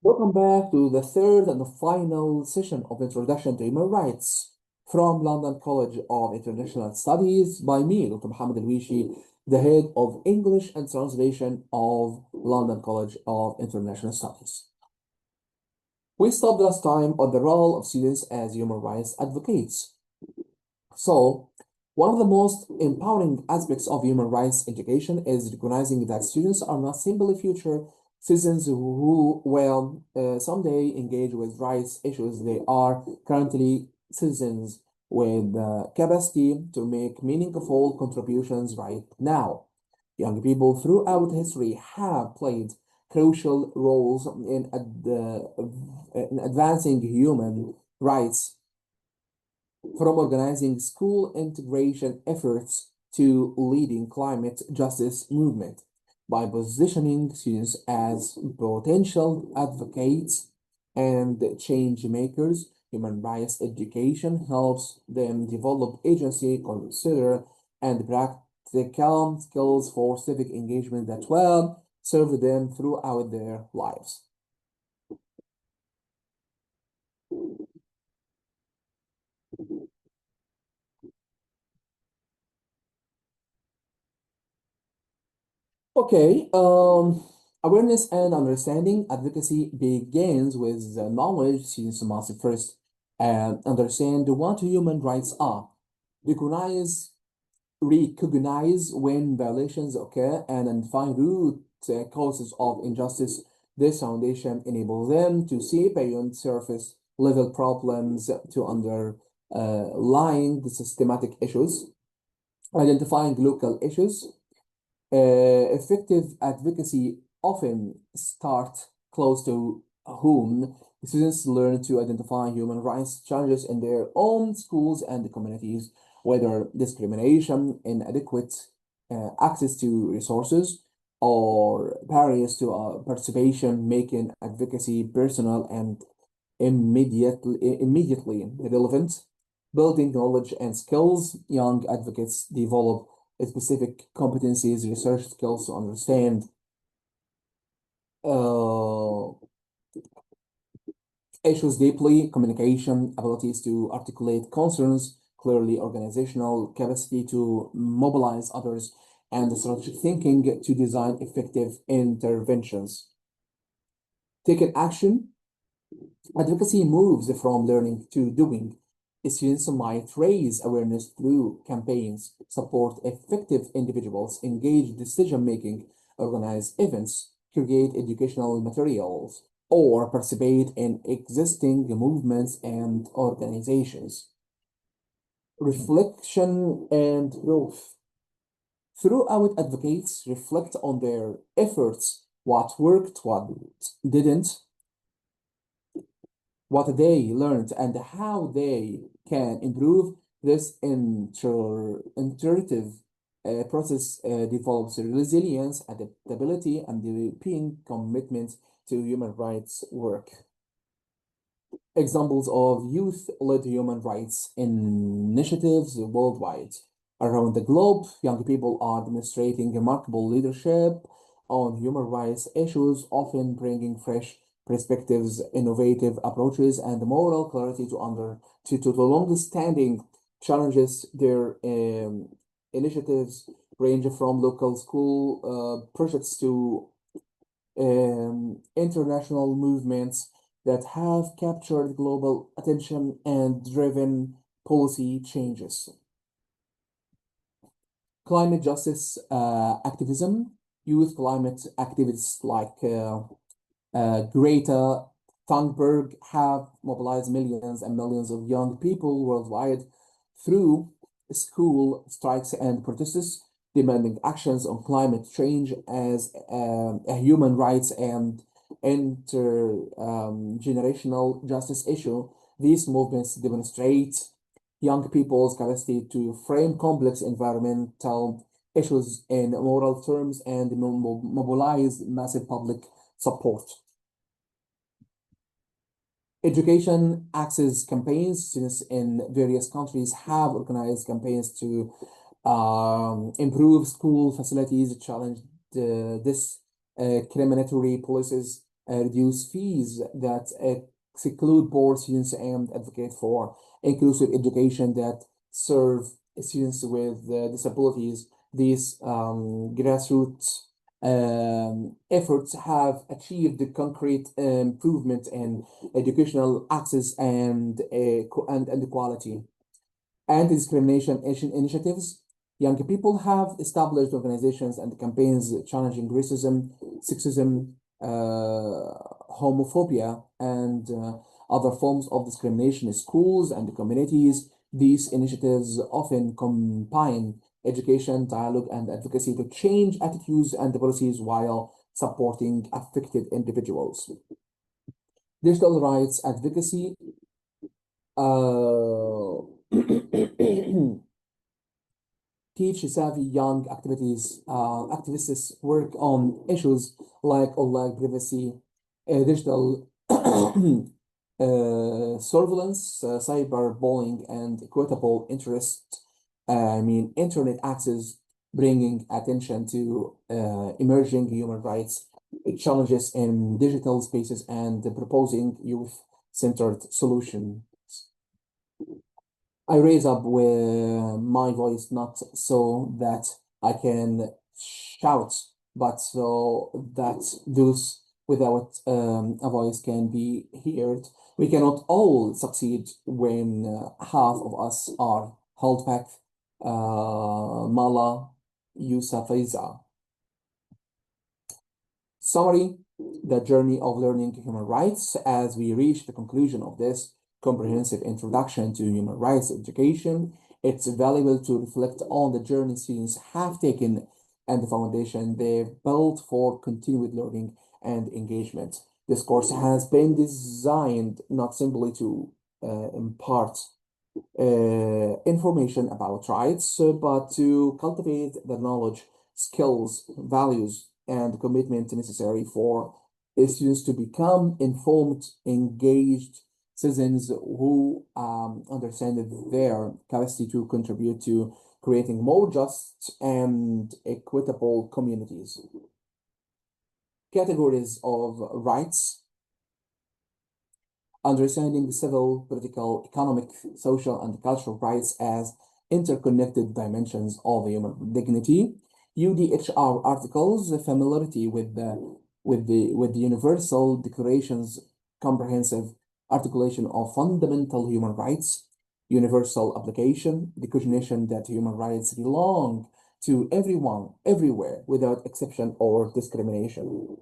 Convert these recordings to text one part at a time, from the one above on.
Welcome back to the third and the final session of Introduction to Human Rights from London College of International Studies by me, Dr. Mohammed Al-Wishi, the head of English and Translation of London College of International Studies. We stopped last time on the role of students as human rights advocates. So, one of the most empowering aspects of human rights education is recognizing that students are not simply future citizens who will someday engage with rights issues. They are currently citizens with the capacity to make meaningful contributions right now. Young people throughout history have played crucial roles in advancing human rights, from organizing school integration efforts to leading climate justice movement. By positioning students as potential advocates and change makers, human rights education helps them develop agency, consider, and practical skills for civic engagement that will serve them throughout their lives. Okay, awareness and understanding advocacy begins with the knowledge. Students must first understand what human rights are, recognize recognize when violations occur, and identify root causes of injustice. This foundation enables them to see beyond surface level problems to underlying the systematic issues, identifying local issues. Effective advocacy often starts close to home. Students learn to identify human rights challenges in their own schools and communities, whether discrimination, inadequate access to resources, or barriers to participation, making advocacy personal and immediately relevant. Building knowledge and skills, young advocates develop specific competencies, research skills to understand uh, issues deeply, communication abilities to articulate concerns clearly, organizational capacity to mobilize others, and strategic thinking to design effective interventions. Taking action, advocacy moves from learning to doing. Students might raise awareness through campaigns, support effective individuals, engage decision making, organize events, create educational materials, or participate in existing movements and organizations. Reflection and growth. Throughout, advocates reflect on their efforts, what worked, what didn't, what they learned, and how they can improve. This iterative process develops resilience, adaptability, and deepening commitment to human rights work. Examples of youth-led human rights initiatives worldwide. Around the globe, young people are demonstrating remarkable leadership on human rights issues, often bringing fresh perspectives, innovative approaches, and moral clarity to the long-standing challenges. Their initiatives range from local school projects to international movements that have captured global attention and driven policy changes. Climate justice activism, youth climate activists like Greta Thunberg have mobilized millions and millions of young people worldwide through school strikes and protests, demanding actions on climate change as a human rights and intergenerational justice issue. These movements demonstrate young people's capacity to frame complex environmental issues in moral terms and mobilize massive public support. Education access campaigns. Students in various countries have organized campaigns to improve school facilities, challenge discriminatory policies, reduce fees that exclude poor students, and advocate for inclusive education that serve students with disabilities. These grassroots efforts have achieved the concrete improvement in educational access and equality. Anti-discrimination initiatives. Young people have established organizations and campaigns challenging racism, sexism, homophobia, and other forms of discrimination in schools and communities. These initiatives often combine education, dialogue, and advocacy to change attitudes and policies while supporting affected individuals. Digital rights advocacy. Teach savvy young activists work on issues like online privacy, digital surveillance, cyberbullying, and equitable internet access, bringing attention to emerging human rights challenges in digital spaces and proposing youth-centered solutions. I raise up with my voice not so that I can shout, but so that those without a voice can be heard. We cannot all succeed when half of us are held back. Mala Yousafzai. Summary: the journey of learning human rights. As we reach the conclusion of this comprehensive introduction to human rights education, it's valuable to reflect on the journey students have taken and the foundation they've built for continued learning and engagement. This course has been designed not simply to impart information about rights, but to cultivate the knowledge, skills, values, and commitment necessary for students to become informed, engaged citizens who understand their capacity to contribute to creating more just and equitable communities. Categories of rights: understanding civil, political, economic, social, and cultural rights as interconnected dimensions of human dignity. UDHR articles, familiarity with the Universal Declaration's comprehensive articulation of fundamental human rights, universal application, recognition that human rights belong to everyone, everywhere, without exception or discrimination.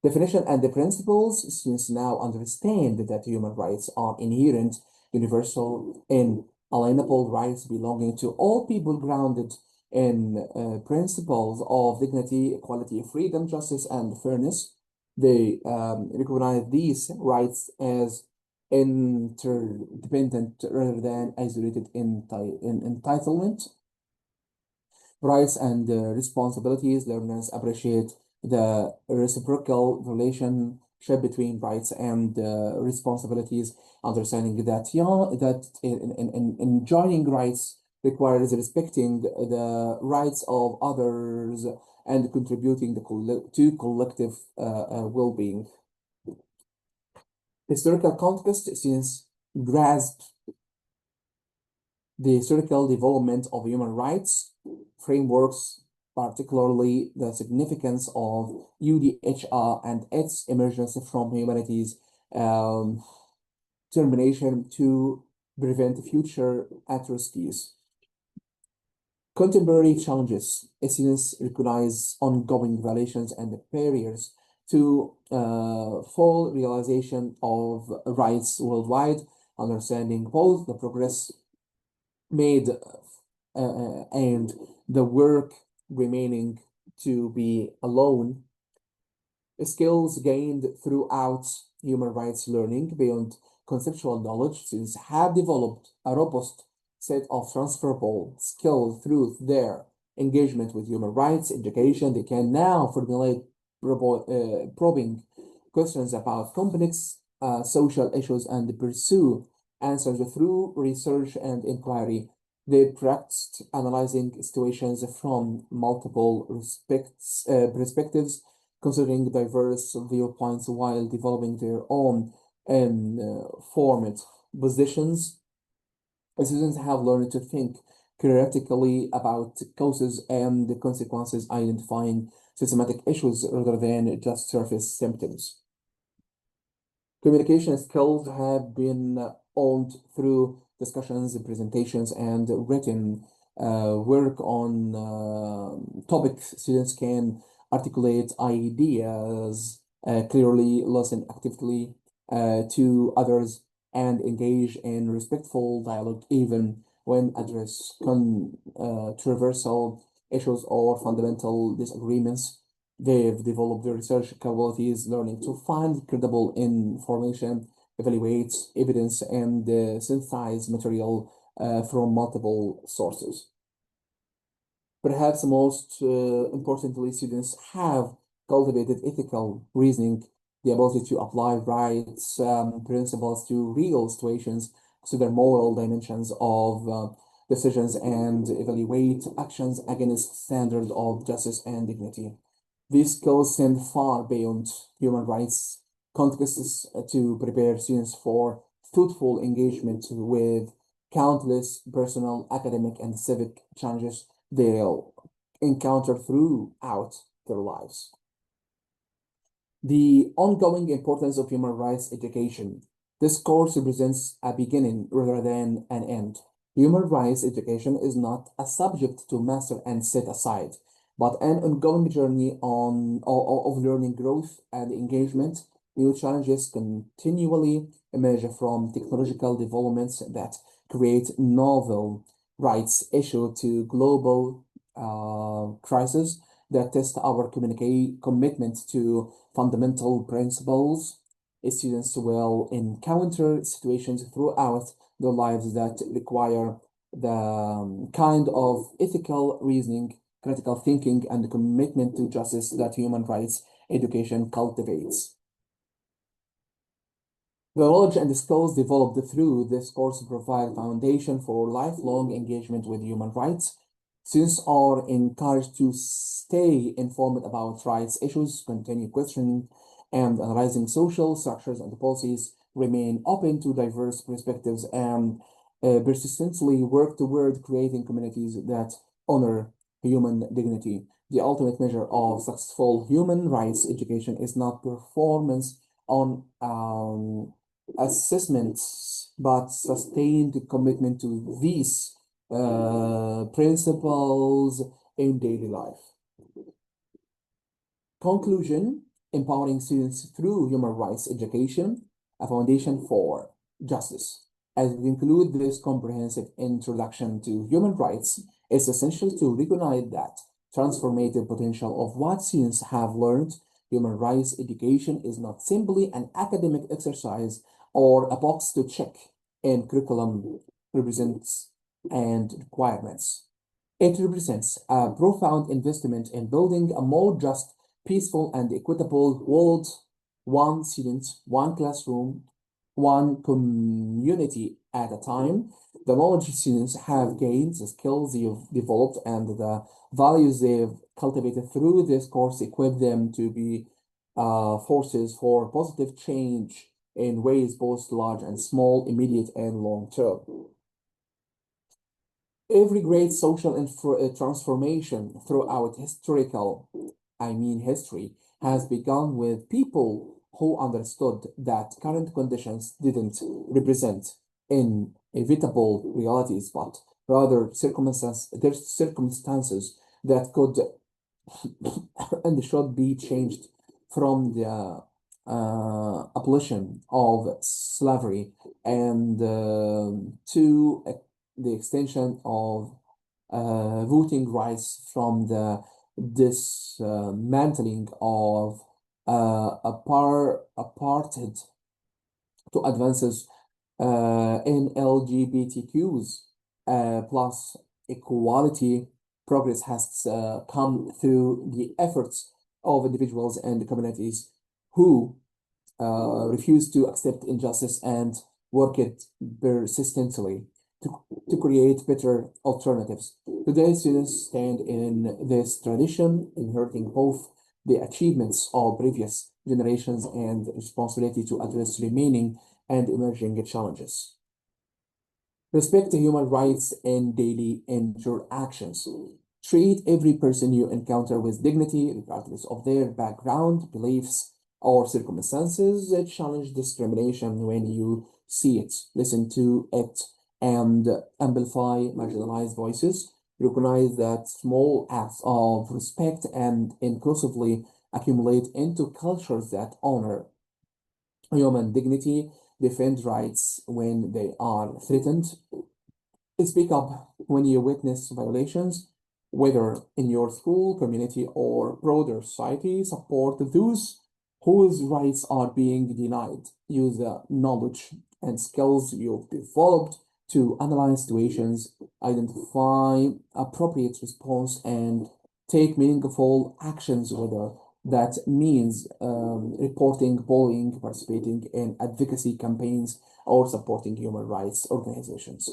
Definition and the principles. Students now understand that human rights are inherent, universal, inalienable rights belonging to all people, grounded in principles of dignity, equality, freedom, justice, and fairness. They recognize these rights as interdependent rather than isolated in entitlement. Rights and responsibilities. Learners appreciate the reciprocal relationship between rights and responsibilities, understanding that enjoying rights requires respecting the rights of others and contributing to collective well-being. Historical context. Students grasp the historical development of human rights frameworks, particularly the significance of UDHR and its emergence from humanities termination to prevent future atrocities. Contemporary challenges. Students recognize ongoing violations and barriers to full realization of rights worldwide, understanding both the progress made and the work remaining to be alone. Skills gained throughout human rights learning beyond conceptual knowledge. Students have developed a robust set of transferable skills through their engagement with human rights education. They can now formulate probing questions about complex social issues and pursue answers through research and inquiry. They practiced analyzing situations from multiple perspectives, considering diverse viewpoints while developing their own formed positions. Students have learned to think critically about causes and the consequences, identifying systematic issues rather than just surface symptoms. Communication skills have been honed through discussions, presentations, and written work on topics. Students can articulate ideas clearly, listen actively to others, and engage in respectful dialogue, even when address controversial issues or fundamental disagreements. They've developed their research capabilities, learning to find credible information, evaluate evidence, and synthesize material from multiple sources. Perhaps most importantly, students have cultivated ethical reasoning, the ability to apply rights principles to real situations, consider moral dimensions of decisions, and evaluate actions against standards of justice and dignity. These skills extend far beyond human rights contexts to prepare students for thoughtful engagement with countless personal, academic, and civic challenges they'll encounter throughout their lives. The ongoing importance of human rights education. This course represents a beginning rather than an end. Human rights education is not a subject to master and set aside, but an ongoing journey of learning, growth, and engagement. New challenges continually emerge from technological developments that create novel rights issues to global crises that test our commitment to fundamental principles. Students will encounter situations throughout their lives that require the kind of ethical reasoning, critical thinking, and commitment to justice that human rights education cultivates. The knowledge and skills developed through this course provide a foundation for lifelong engagement with human rights. Students are encouraged to stay informed about rights issues, continue questioning and analyzing social structures and policies, remain open to diverse perspectives, and persistently work toward creating communities that honor human dignity. The ultimate measure of successful human rights education is not performance on assessments, but sustained commitment to these principles in daily life. Conclusion: empowering students through human rights education, a foundation for justice. As we conclude this comprehensive introduction to human rights, it's essential to recognize that transformative potential of what students have learned. Human rights education is not simply an academic exercise or a box to check in curriculum represents and requirements. It represents a profound investment in building a more just, peaceful, and equitable world. One student, one classroom, one community at a time. The knowledge students have gained, the skills they've developed, and the values they've cultivated through this course equip them to be forces for positive change in ways both large and small, immediate and long term. Every great social transformation throughout history, has begun with people who understood that current conditions didn't represent inevitable realities, but rather circumstances that could and should be changed, from the abolition of slavery and to the extension of voting rights, from the dismantling of apartheid to advances in LGBTQs plus equality. Progress has come through the efforts of individuals and communities who refuse to accept injustice and work it persistently to create better alternatives. Today, students stand in this tradition, inheriting both the achievements of previous generations and responsibility to address remaining and emerging challenges. Respect human rights in daily interactions. Treat every person you encounter with dignity, regardless of their background, beliefs, or circumstances. Challenge discrimination when you see it. Listen to it and amplify marginalized voices. Recognize that small acts of respect and inclusively accumulate into cultures that honor human dignity, defend rights when they are threatened, speak up when you witness violations, whether in your school, community, or broader society. Support those whose rights are being denied. Use the knowledge and skills you've developed to analyze situations, identify appropriate response, and take meaningful actions, whether that means reporting bullying, participating in advocacy campaigns, or supporting human rights organizations.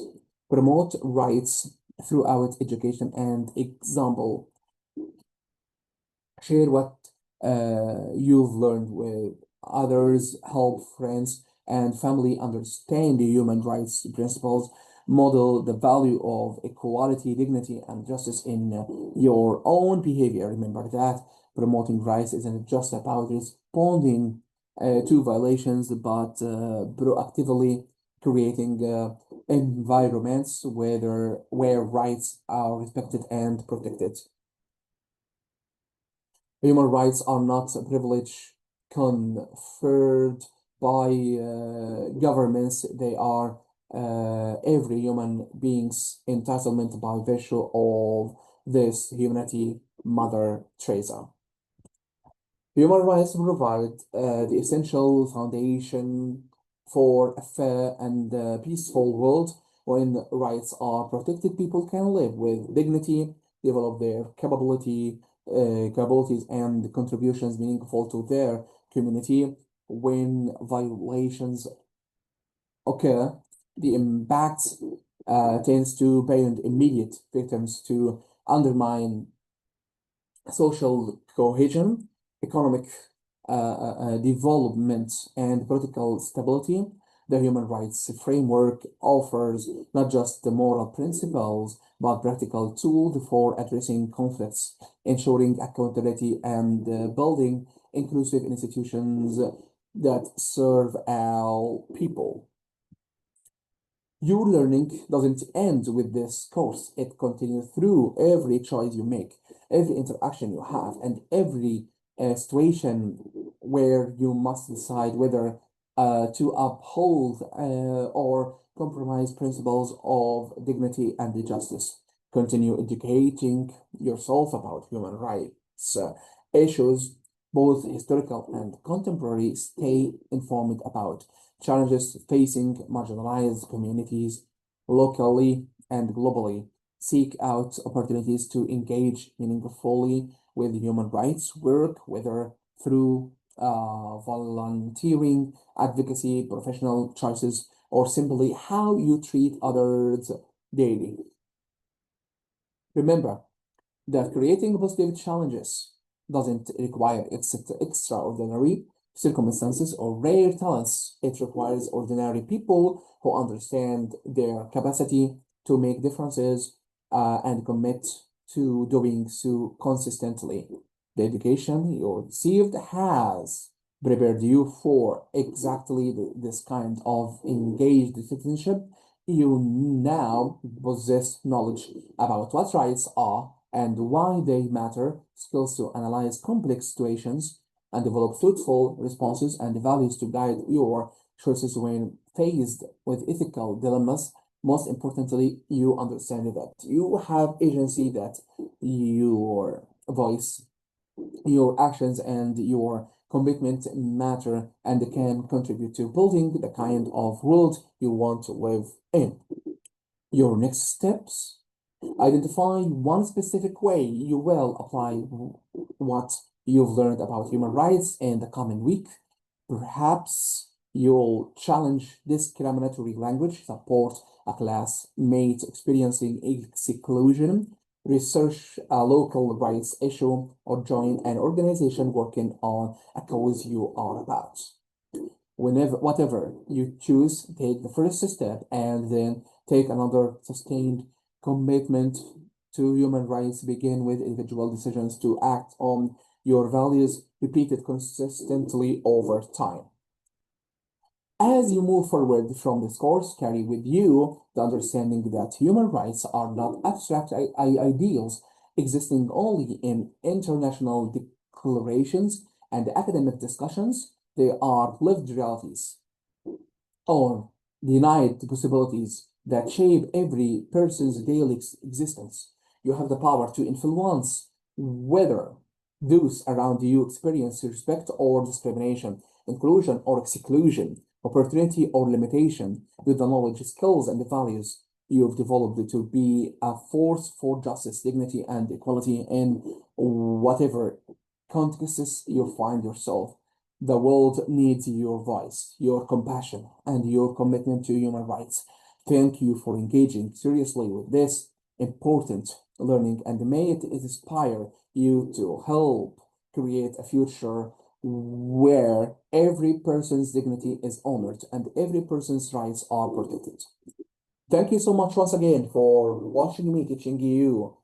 Promote rights throughout education and example. Share what you've learned with others, help friends and family understand the human rights principles, model the value of equality, dignity, and justice in your own behavior. Remember that promoting rights isn't just about responding to violations, but proactively creating environments where rights are respected and protected. Human rights are not a privilege conferred by governments. They are every human being's entitlement by virtue of this humanity, Mother Teresa. Human rights provide the essential foundation for a fair and peaceful world. When rights are protected, people can live with dignity, develop their capabilities and contributions meaningful to their community. When violations occur, the impact tends to beyond immediate victims to undermine social cohesion, economic development, and political stability. The human rights framework offers not just the moral principles, but practical tools for addressing conflicts, ensuring accountability, and building inclusive institutions that serve all people. Your learning doesn't end with this course. It continues through every choice you make, every interaction you have, and every situation where you must decide whether to uphold or compromise principles of dignity and justice. Continue educating yourself about human rights issues, both historical and contemporary. Stay informed about challenges facing marginalized communities locally and globally. Seek out opportunities to engage meaningfully with human rights work, whether through volunteering, advocacy, professional choices, or simply how you treat others daily. Remember that creating positive challenges doesn't require extraordinary circumstances or rare talents. It requires ordinary people who understand their capacity to make differences and commit to doing so consistently. The education you received has prepared you for exactly this kind of engaged citizenship. You now possess knowledge about what rights are and why they matter, skills to analyze complex situations, and develop thoughtful responses and values to guide your choices when faced with ethical dilemmas. Most importantly, you understand that you have agency, that your voice, your actions, and your commitment matter and can contribute to building the kind of world you want to live in. Your next steps: identify one specific way you will apply what you've learned about human rights in the coming week. Perhaps you'll challenge discriminatory language, support a classmate experiencing exclusion, research a local rights issue, or join an organization working on a cause you are about. Whatever you choose, take the first step and then take another sustained commitment to human rights. Begin with individual decisions to act on your values, repeated consistently over time. As you move forward from this course, carry with you the understanding that human rights are not abstract ideals existing only in international declarations and academic discussions. They are lived realities or denied possibilities that shape every person's daily existence. You have the power to influence whether those around you experience respect or discrimination, inclusion or exclusion, opportunity or limitation, with the knowledge, skills, and the values you've developed to be a force for justice, dignity, and equality in whatever contexts you find yourself. The world needs your voice, your compassion, and your commitment to human rights. Thank you for engaging seriously with this important learning, and may it inspire you to help create a future where every person's dignity is honored and every person's rights are protected. Thank you so much once again for watching me teaching you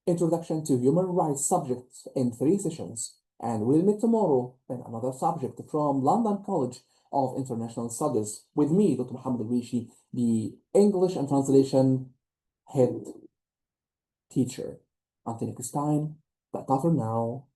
Introduction to Human Rights subjects in 3 sessions, and we'll meet tomorrow in another subject from London College of International Studies with me, Dr. Mohammed Al-Wishi, the English and Translation Head Teacher. Until next time, bye for now.